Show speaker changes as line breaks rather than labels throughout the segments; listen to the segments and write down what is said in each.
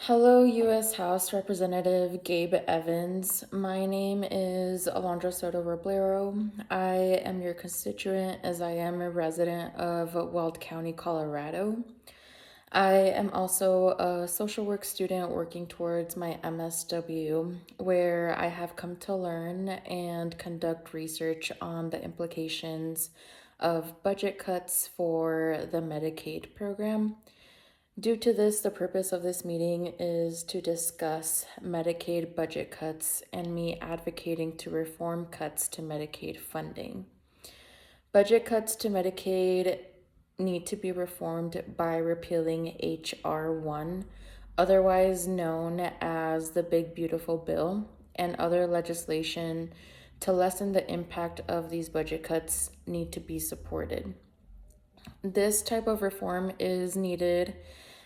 Hello, U.S. House Representative Gabe Evans. My name is Alondra Soto Roblero. I am your constituent as I am a resident of Weld County, Colorado. I am also a social work student working towards my MSW, where I have come to learn and conduct research on the implications of budget cuts for the Medicaid program. Due to this, the purpose of this meeting is to discuss Medicaid budget cuts and me advocating to reform cuts to Medicaid funding. Budget cuts to Medicaid need to be reformed by repealing H.R. 1, otherwise known as the Big Beautiful Bill, and other legislation to lessen the impact of these budget cuts need to be supported. This type of reform is needed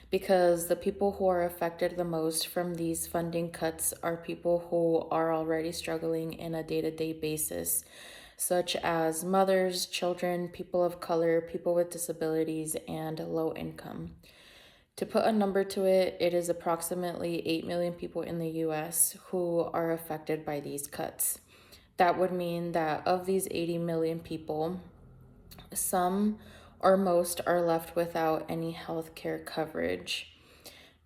because the people who are affected the most from these funding cuts are people who are already struggling in a day-to-day basis, such as mothers, children, people of color, people with disabilities, and low income. To put a number to it, it is approximately 8 million people in the US who are affected by these cuts. That would mean that of these 80 million people, some or most are left without any health care coverage.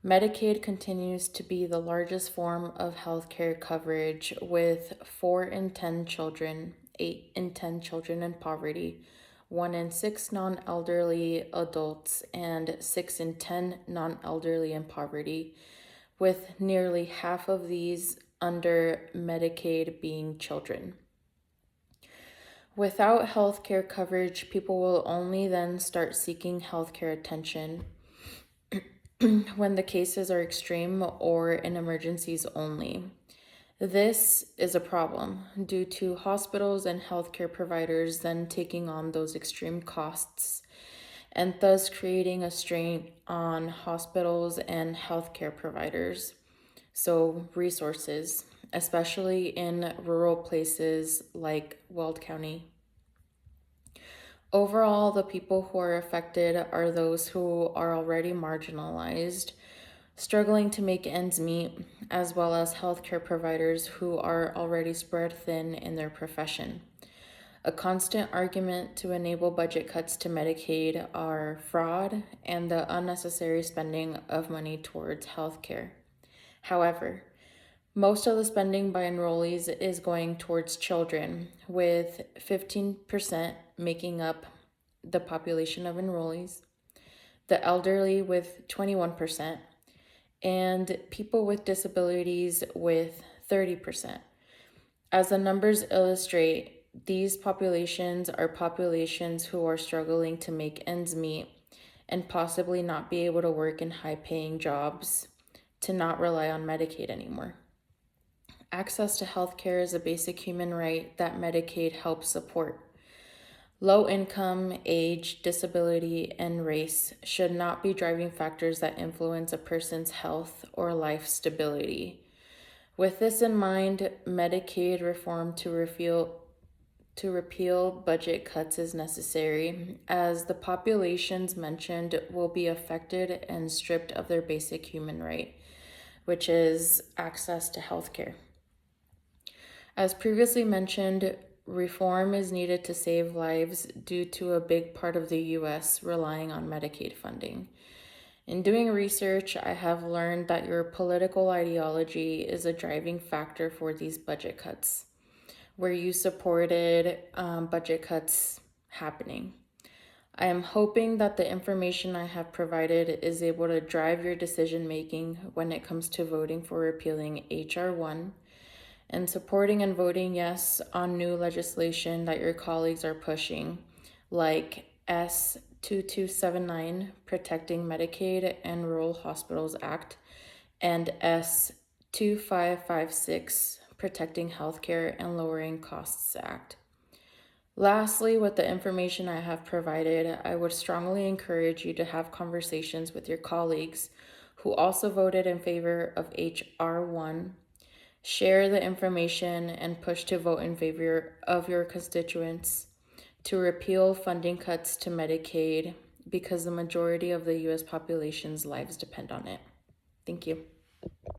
Medicaid continues to be the largest form of health care coverage, with 4 in 10 children, 8 in 10 children in poverty, 1 in 6 non-elderly adults, and 6 in 10 non-elderly in poverty, with nearly half of these under Medicaid being children. Without healthcare coverage, people will only then start seeking healthcare attention when the cases are extreme or in emergencies only. This is a problem due to hospitals and healthcare providers then taking on those extreme costs and thus creating a strain on hospitals and healthcare providers. So, resources, especially in rural places like Weld County. Overall, the people who are affected are those who are already marginalized, struggling to make ends meet, as well as healthcare providers who are already spread thin in their profession. A constant argument to enable budget cuts to Medicaid are fraud and the unnecessary spending of money towards healthcare. However, most of the spending by enrollees is going towards children, with 15% making up the population of enrollees, the elderly with 21%, and people with disabilities with 30%. As the numbers illustrate, these populations are populations who are struggling to make ends meet and possibly not be able to work in high-paying jobs to not rely on Medicaid anymore. Access to healthcare is a basic human right that Medicaid helps support. Low income, age, disability, and race should not be driving factors that influence a person's health or life stability. With this in mind, Medicaid reform to repeal budget cuts is necessary, as the populations mentioned will be affected and stripped of their basic human right, which is access to healthcare. As previously mentioned, reform is needed to save lives due to a big part of the U.S. relying on Medicaid funding. In doing research, I have learned that your political ideology is a driving factor for these budget cuts, where you supported budget cuts happening. I am hoping that the information I have provided is able to drive your decision making when it comes to voting for repealing H.R. 1 and supporting and voting yes on new legislation that your colleagues are pushing, like S2279, Protecting Medicaid and Rural Hospitals Act, and S2556, Protecting Healthcare and Lowering Costs Act. Lastly, with the information I have provided, I would strongly encourage you to have conversations with your colleagues who also voted in favor of H.R. 1. Share the information and push to vote in favor of your constituents to repeal funding cuts to Medicaid because the majority of the U.S. population's lives depend on it. Thank you.